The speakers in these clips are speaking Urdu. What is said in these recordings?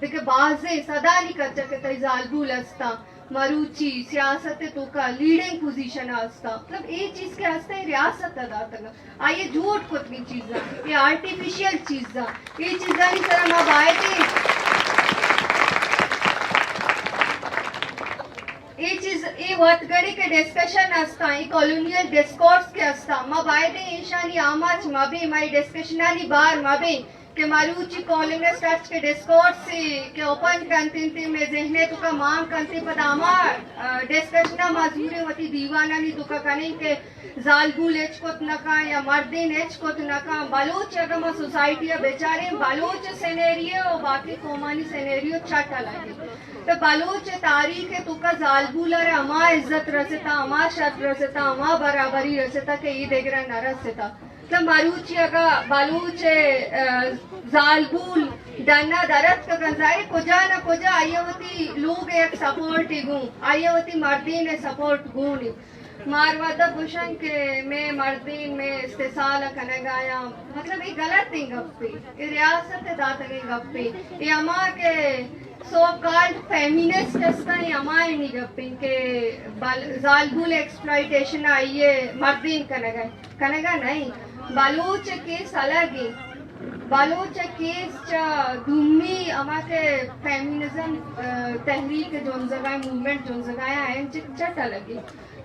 دیکھے بازے صدا نہیں کر چکے تی زالبول استا مروچی سیاست تو کا لیڈنگ پوزیشن آستا مطلب یہ چیز کے ہستا ہے ریاست ادا تگا آئیے جھوٹ کتنی چیزاں یہ آرٹیفیشیل چیزاں یہ چیزاں نہیں سر ہم اب آئے تھے یہ چیز یہ وقت گڑی کے ڈسکشن استا یہ کالونیل ڈسکورس کے استا ما بائدے ایشانی آماچ ما بھی مائی ڈسکشنانی بار ما بھی کہ مالوچی کالونیل سٹرچ کے ڈسکورس سے کہ اوپن کنتین تی میں ذہنے تو کا مان کنتی پد آمار ڈسکشنہ مازوری ہوتی دیوانا نہیں تو کا کنیں کہ زالبول ایچ کت نکا یا مردین ایچ کت نکا بلوچ اگر ما سوسائٹی بیچارے بلوچ سینیریو اور باقی قومانی سینیریو چھٹا لگے تو بلوچ تاریخ تو کا زالبول رہے اما عزت رستا اما شرف رستا اما برابری رستا کہ یہ دیکھ رہا نہ رستا تو مروچی اگا بلوچ زالبول ڈانا درد کا گنزائی کجا نہ کجا آئیے ہوتی لوگ ایک سپورٹی گوں آئیے ہوتی مردین سپورٹ گوں نہیں ماروادا پوشن کہ میں مردین میں استحصال کنگایا مطلب یہ غلط نہیں گپی یہ ریاست داتگی گپی یہ اما کے سو کالڈ فیمینسٹ استا یہ اما نہیں گپی کہ زالبول ایکسپلائٹیشن آئیے مردین کنگا نہیں بلوچ کیس الگی بلوچ کیس چا دومی اما کے فیمینزم تحریک جون جگہ موومنٹ جون جگہ ہیں چٹ لگی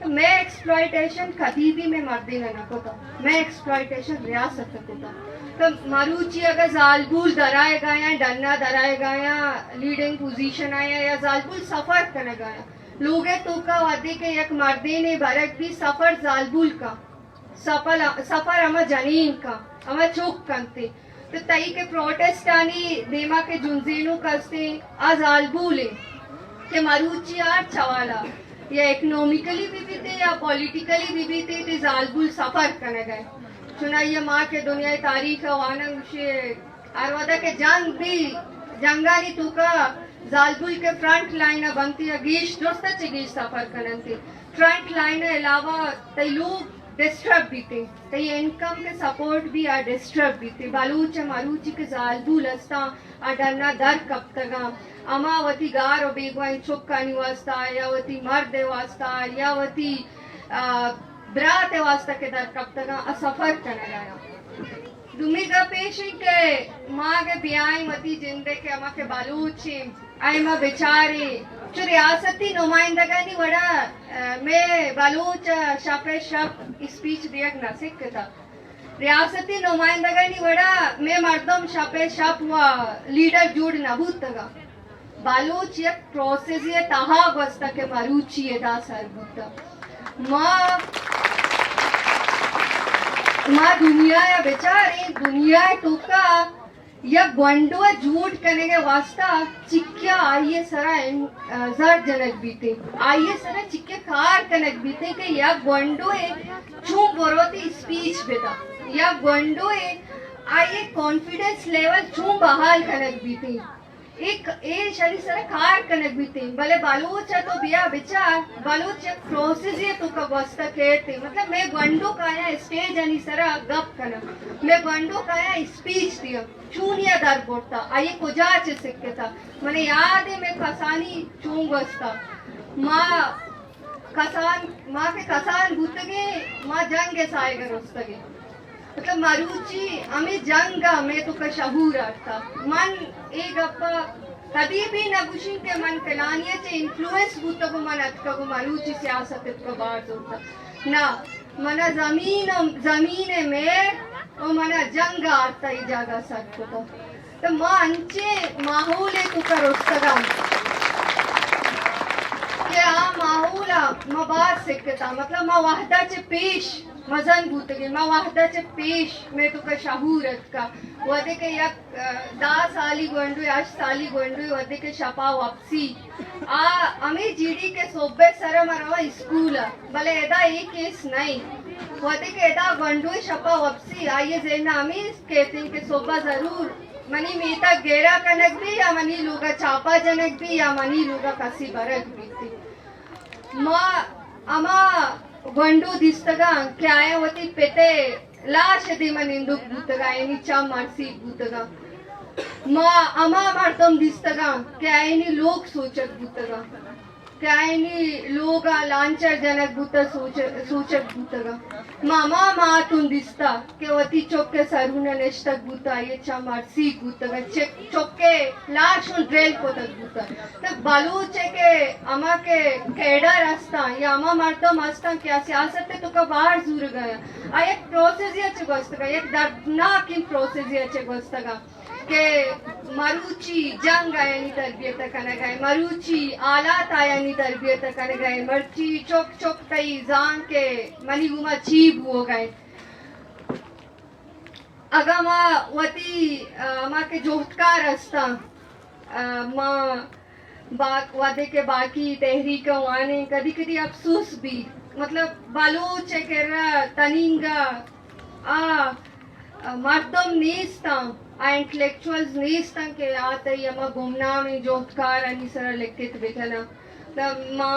میں ایکسپلائٹیشن کبھی بھی میں مردین نہ کوتا میں ایکسپلائٹیشن ریاست کوتا تو مروچی اگر زالبول درائے گایا ڈننا درائے گایا لیڈنگ پوزیشن آیا یا زالبول سفر کرنے گایا لوگے تو کا وعدے کہ یک مردین برک بھی سفر زالبول کا سفر اما جنین کا اما چوک کنتے تو تئی کے پروٹیسٹانی دیما کے جنزینوں کستے زالبول کہ مروچی آر چوالا یا اکنومیکلی بھی تھے یا پولیٹیکلی بھی تھے زالبول سفر کرنے گئے چنائیے ماں کے دنیا تاریخ وانا اسے آروادہ کے جنگ بھی جنگانی تو کا زالبول کے فرنٹ لائن بنتی ہے گیش دوستا چے گیش سفر کرن تھی فرنٹ لائن علاوہ تی لوگ ڈسٹرب بھی تھے تی انکم کے سپورٹ بھی ڈسٹرب بھی تھے بلوچ مروچی کے زالبول استا ڈرنا در کب تگا اما وتی گار و بیگوائن چکانی واسطہ یا وتی مرد واسطہ یا وتی برات واسطہ کے در کب تگا سفر کرنے لایا دومی کا پیشی کہ ماں کے بیائیں وتی جندے کے اما کے بلوچی ایما بیچارے جو ریاستی نمائندگانی وڑا میں بلوچ شپ اسپیچ دیکھ نہ سکتا ریاستی نمائندگانی وڑا میں مردم شپ و لیڈر جوڑ نہ بھوتگا بلوچ یک پروسیس یہ تہا وستا کہ مروچی دا سر بھوتا ماں دنیا یا بیچاری دنیا تو کا یا گونڈو جھوٹ کرنے کے واسطہ چکیا آئیے سرا زر جنک بیتے آئیے سرا چکے کار کنک بیتے کہ یا گونڈو چون بروتی اسپیچ بیتا یا گونڈو آئیے کانفیڈنس لیول چون بحال کنک بیتے ایک شری سرا کار کنک بیتے بلے بلوچ تو بیا بچار بلوچ ایک پروسیس یہ تو کا واسطہ کہتے مطلب میں گونڈو کایا اسٹیج انی سرا گپ کنا میں گونڈو کایا اسپیچ دیا چونیا در بورتا آئیے کجا چے سکتے تھا منہ یاد ہے میں کسانی چون گستا ماں کے کسان بھوتگے ماں جنگ سائے گر استگے مطلب مروچی ہمیں جنگا میں تو کا شہور آتا من ایک اپا کدی بھی نگوشی کہ من فلانیہ چے انفلوئنس بھوتا کو من اتکا کو مروچی سیاست اتکا بارز ہوتا نا منا زمین میں اور منا جنگ آتا ہی جاگا سکتا تھا تو ماں انچے ماحولے تو کر استگا کہ ماحولا ماں بات سکتا مطلب ماں وحدہ چے پیش مزن بھوتگی ماں وحدہ چے پیش میں تو کا شہورت کا ودے کے یک 10 سالی گونڈوی 8 سالی گونڈوی ودے کے شپا واپسی امی جی ڈی کے صوبے سرا مروا اسکول بلے ایدہ ایک کیس نہیں ودے کے ایدہ گونڈوی شپا واپسی آئیے زینا امی کہتے ہیں کہ صوبہ ضرور منی میتا گیرا کنک بھی یا منی لوگا چاپا جنک بھی یا منی لوگا کسی برک بھی تھی ماں اما گونڈو دستگا کیا آئے ہوتی پیتے لاش دی من اندوک بوتگا یعنی چا مرسی بوتگا ما اما مردم دیستگا که اینی لوگ سوچک بودتگا که اینی لوگا لانچر جنک بودتا سوچک بودتگا ماما ماتون دیستا که وطی چوکے سرون نشتک بودتا یہ چا مرسی بودتگا چوکے لاشون ڈریل کوتک بودتا تو بلوچے کے اما کے کیڈر ہستا یا اما مردم ہستا کیا سیاست تو کا باہر زور گیا ایک پروسیزیا چگوستگا ایک دردناک پروسیزیا چگوستگا کہ مروچی جنگ آیانی تربیت کنے گئے مروچی آلات آیانی تربیت کنے گئے مرچی چوک چوک تئی زان کے منی گما چیب ہو گئے اگا ما وطی ما کے جوہتکار ہستا ما وعدے کے باقی تحریک وانے کدی کدی افسوس بھی مطلب بلوچ کرا تنینگا مردم نیستا انٹلیکچوئلز نیستن کہ آتا ہی اما گمنا میں جوہتکار انی سرا لکھت بکنا ما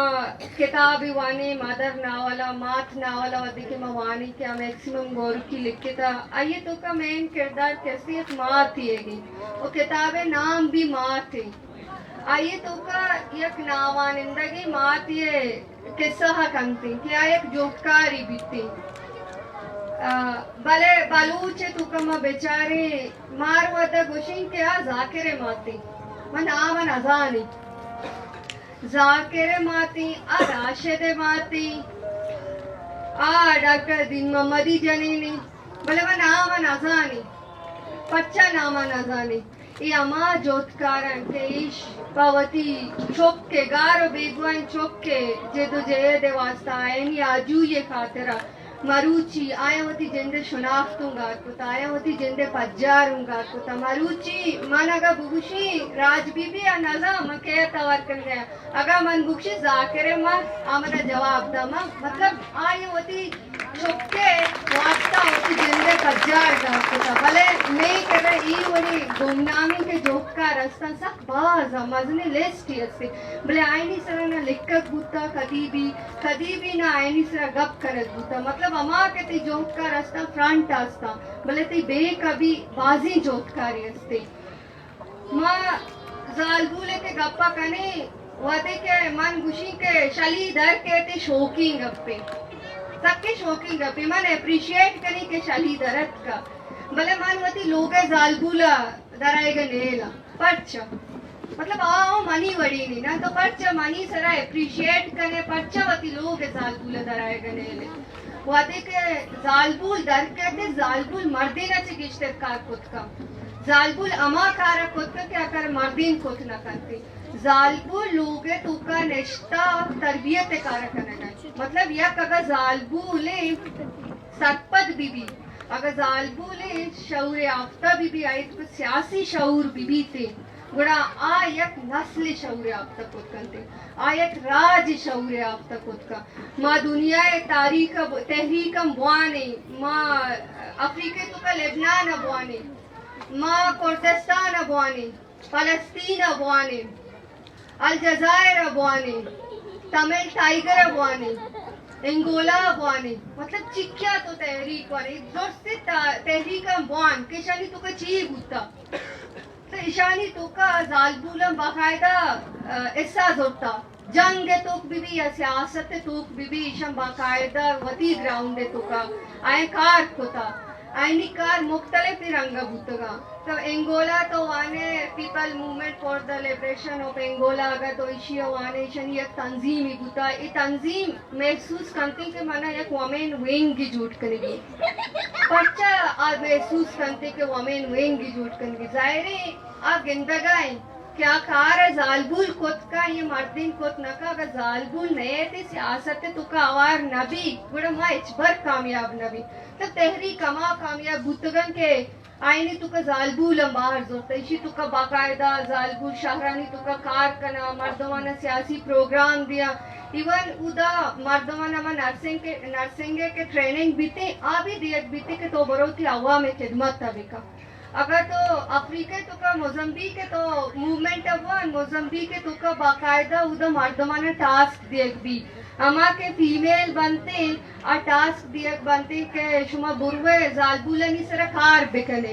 کتابی وانے مادر ناولا مات ناولا ودی کے موانے کیا میکسیمم گورو کی لکھتا آئیے تو کا مین کردار کیسیت مات ہی ہے گی وہ کتاب نام بھی مات ہے آئیے تو کا یک ناوانندگی مات یہ قصہ کنتی کیا ایک جوہتکاری بیتی بلے بلوچے تو کما بیچارے مار ودا گوشین کے ذاکر ماتی من آمن ازانی ذاکر ماتی راشد ماتی ڈاکٹر دین محمدی جنینی بلے من آمن ازانی پچا نامن ازانی یہ اما جوتکارن کے ایش پاوتی چوک کے گارو بیگوائن چوک کے جدو جہد واسطہ آئینی آجو یہ خاطرہ مروچی آیا ہوتی جندے شناختوں گا کتا آیا ہوتی جندے پجاروں گا کتا مروچی من اگا بگوشی راج بی بی نظا مکہ تور کر گیا اگا من بگوشی ذاکر مات آمدہ جواب دا مطلب آیا ہوتی چھکے واسطہ ہوتی جندے پجار گا کتا بلے میں کر رہا ای وری گمنامی کے جوکا رستا سخ بازا مزنی لیسٹی ہستے بلے آئینی سرا نہ لکھک بوتا کدی بھی نہ آئینی سرا گپ کرت بوتا مطلب اما کے تی جوکا رستا فرانٹ آستا بلے تی بے کبھی بازی جوکاری ہستے ما زالبولے کے گپا کنے ودے کے من گوشی کے شلی در کے تی شوکنگ گپے سب کے شوکنگ گپے من اپریشیٹ کریں کہ شلی درت کا بلے من وتی لوگ زالبولا درائے گا نیلا پرچا مطلب آؤ منی وڑی نہیں نا تو پرچا منی سرا اپریشیٹ کرنے پرچا وتی لوگ زالبولا درائے گا نیلے وادے کے زالبول در کہتے زالبول مردی نہ چکشتے کار کت کا زالبول اما کارا کت کا کیا کر مردین کت نہ کرتے زالبول لوگے تو کا نشتہ تربیت کارا کرنے گئے مطلب یک اگر زالبولے سرپد بی بی اگر زالبولے شعور یافتہ بی بی آئی تو سیاسی شعور بی بی تھے گڑا آیک نسل شعور یافتہ کت کرتے آیک راج شعور یافتہ کت کا ما دنیا تاریخ تحریکم بوانے ما افریقے تو کا لبنان بوانے ما کردستان بوانے فلسطین بوانے الجزائر بوانے تمل ٹائگر بوانے انگولا بوانے مطلب چکیا تو تحریک وانے درست تحریک بوان کشانی تو کا چیز ہوتا تو اشانی تو کا زالبولم باقاعدہ احساس ہوتا جنگ توک بھی یا سیاست توک بھی اشم باقاعدہ وطی گراؤنڈ تو کا آئیں کار کتا آئینی کار مختلف رنگ بوتگا تو انگولا تو وانے people movement for the liberation of Angola اگر تو اشیا وانے شنی ایک تنظیم ہی بوتا یہ تنظیم محسوس کرتے کہ مانا ایک وومن وینگ کی جوٹ کرنے گی پرچا محسوس کرتے کہ وومن وینگ کی جوٹ کرنے گی ظاہریں آپ گندگائیں کیا کار ہے زالبول کت کا یہ مردین کت نکا اگر زالبول نئے تھے سیاست تو کا آوار نبی گوڑا ما اچبر کامیاب نبی تو تحریک اما کامیاب بوتگن کے آئینی تو کا زالبول باہر زورتا اسی تو کا باقاعدہ زالبول شہرانی تو کا کار کنا مردمانہ سیاسی پروگرام دیا ایون ادا مردمانہ ما نرسنگ کے ٹریننگ بیتے آبی دیت بیتے کہ تو بروتی عوام خدمت تا بکا اگر تو افریقہ تو کا موزمبیق کے تو موومنٹ افوان موزمبیق کے تو کا باقاعدہ ادا مردمانہ ٹاسک دیکھ بھی اما کے فیمیل بنتے اور ٹاسک دیکھ بنتے کہ شما بروے زالبولنی سر کار بکنے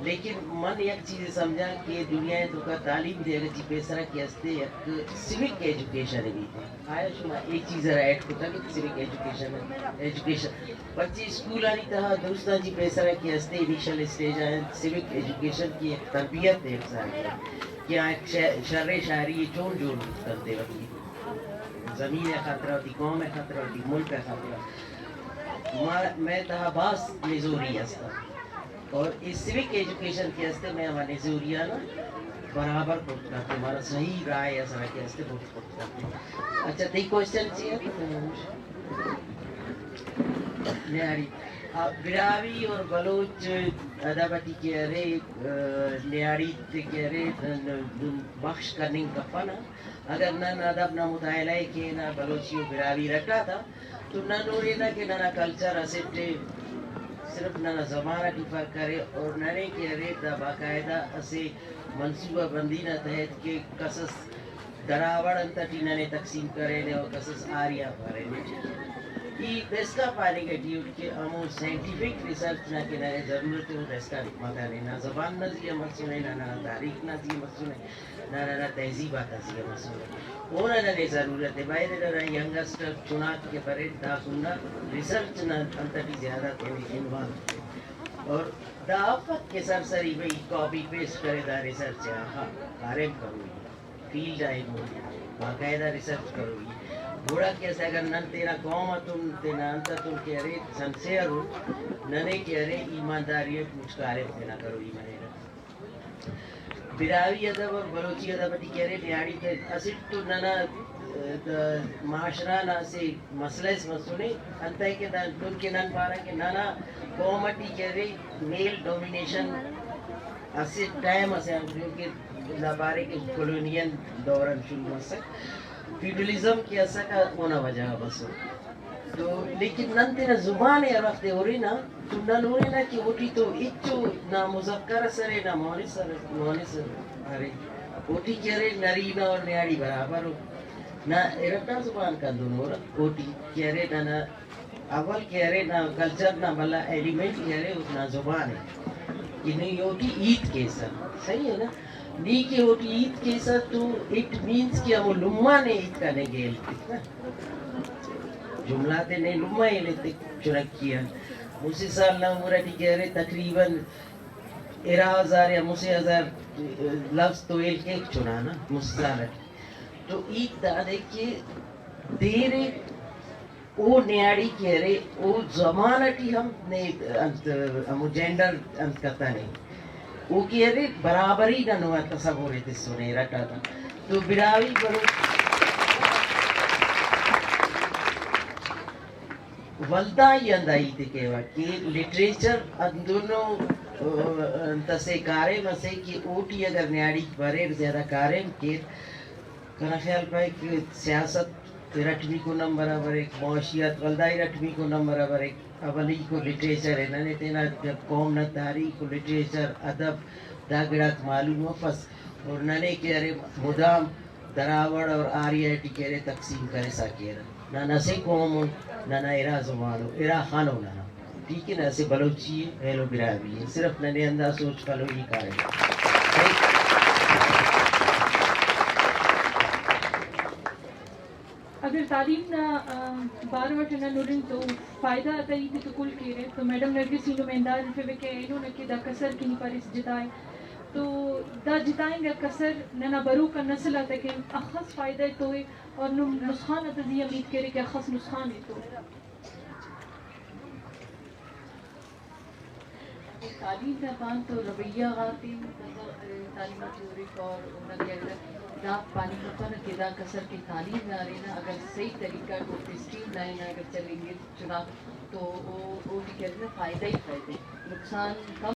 لیکن من یک چیز سمجھا کہ دنیا تو کا تعلیم دے گا جی پیسرا کی ہستے یک سیوک ایجوکیشن بھی تھے آیا شما ایک چیز ایڈ ہوتا کہ سیوک ایجوکیشن بچے اسکول آنی تھا دوستان جی پیسرا کی ہستے انیشل اسٹیج آئے سیوک ایجوکیشن کی ایک تربیت دے سارے کہ ایک شر شاعری چون جون کرتے وقت زمین خطرہ ہوتی قوم خطرہ ہوتی ملک خطرہ میں تھا باس نزوری ہستا اور اس سیوک ایجوکیشن کے ہستے میں ہمارے نزوریانا برابر پڑھ کرتے ہمارا صحیح رائے ہے سارا کے ہستے پڑھ کرتے اچھا تی کوشچن چاہیے نیاری براوی اور بلوچ ادابتی کے رے نیاری کے رے بخش کرنے کا فنا اگر نہ ادب نہ مطالعہ کے نہ بلوچی و براوی رکھا تھا تو نہ نوری نہ کہ نہ کلچر اسے صرف نہ زبان ڈیفر کرے اور نہ کہ ریت دا باقاعدہ اسے منصوبہ بندی نہ تحت کہ قصص دراوڑ انتٹی نہ تقسیم کرے نے اور قصص آریا پارے نے یہ دسکا پانے کے ڈیوٹ کے ہمو سائنٹیفک ریسرچ نہ کہ نہ ضرورت ہے دسکا مکانے نہ زبان نہ زیہ مرسونے نہ تاریخ نہ زیہ مرسونے نہ تہذیبات زیہ مرسونے اور نہ ضرورت ہے بائی نہ ینگسٹر چنات کے پرے دا سننا ریسرچ نہ انتٹی زیادہ انوالو اور دا آفت کے سرسری بھئی کاپی پیسٹ کرے دا ریسرچ ہے ہاں کارم کرو فیلڈ آئے باقاعدہ ریسرچ کرو بوڑا کیسے اگر نن تیرا قوم تم تینا انتا تم کہہ رہے سنسیر ہو ننے کہہ رہے ایمانداری مچکارے تینا کرو ایمانے براوی ادب اور بلوچی ادب کہہ رہے نیاڑی تے اسٹ تو ننا معاشرہ نا سے مسئلہ اس مسئلے انتا ہے کہ دن کے نن پارا کہ نانا قومتی کہہ رہے میل ڈومینیشن اسے ٹائم اسے ہم کیونکہ لبارے کے کولونین دوران شروع مسک فیوڈلزم کی اثر کا ہونا وجہ بس تو لیکن نن تیرا زبان ہے وقت ہو رہی نا تو نن ہو رہی نا کہ اوٹی تو اچو نہ مذکر سرے نہ مونس ارے اوٹی کہہ رہے نرینا اور نیاڑی برابر ہو نہ ارکا زبان کا دونوں اوٹی کہہ رہے نہ اول کہہ رہے نہ کلچر نہ بلا ایلیمنٹ کہہ رہے اتنا زبان ہے کہ نہیں اوٹی عید کے ساتھ صحیح ہے نا نی کے ہوتی عید کے ساتھ تو اٹ مینس کہ ہم لمحہ نے عید کا نگیل جملہ نے لمحہ ہی لیتے چنک کیا موسی سال نہ مرٹی کہہ رہے تقریباً 11,000 یا موسی 1000 لفظ تو ایک ایک چنانا موسی سال تو عید دا دیکھئے دیرے او نیاڑی کہہ رہے او زمانٹی ہم نے ہم جینڈر انت کرتا نہیں وہ کہہ رہے برابری نہ نوہ تصور ہے سنے رٹا تھا تو براوی کرو والدہ ہی اندائی تھے کہوا کہ لٹریچر اندونوں تسے کارے مسے کہ اوٹی اگر نیاڑی برے زیادہ کارے کہ کنا خیال پائے کہ سیاست رٹمی کو نمبر برابر ایک معاشیت والدہ رٹمی کو نمبر برابر ایک اولی کو لٹریچر ہے ننے تینا قوم نہ تاریخ کو لٹریچر ادب داگڑات معلوم وفس اور ننے کہہ مدام دراوڑ اور آریائٹی کہہ رہے تقسیم کرے سا کہہ رہا نہ نسے قوم ہو نہ ارا زبان ہو ارا خان ہو نہ ٹھیک ہے نا ایسے بلوچی ہے پہلو براوی ہے صرف ننے انداز سوچ پلو ہی کارے اگر تعلیم نہ بار وقت نہ نورن تو فائدہ آتا ہی تو کل کہہ رہے تو میڈم نرگس ہی نمائندار پھر کہ انہوں نے کہ دا کسر کی نہیں پارس جتائے تو دا جتائیں گا کسر نہ برو کا نسل آتا ہے کہ اخص فائدہ تو ہے اور نسخان آتا دی امید کہہ رہے کہ اخص نسخان ہے تو تعلیم کا پان تو رویہ غاتی تعلیمات عورف اور انہوں نے دا پانی کپن کے دا کسر کی تعلیم نہ رہے نا اگر صحیح طریقہ کو اسٹریم لائن اگر چلیں گے چناب تو وہ کہتے ہیں فائدہ ہی فائدے نقصان کم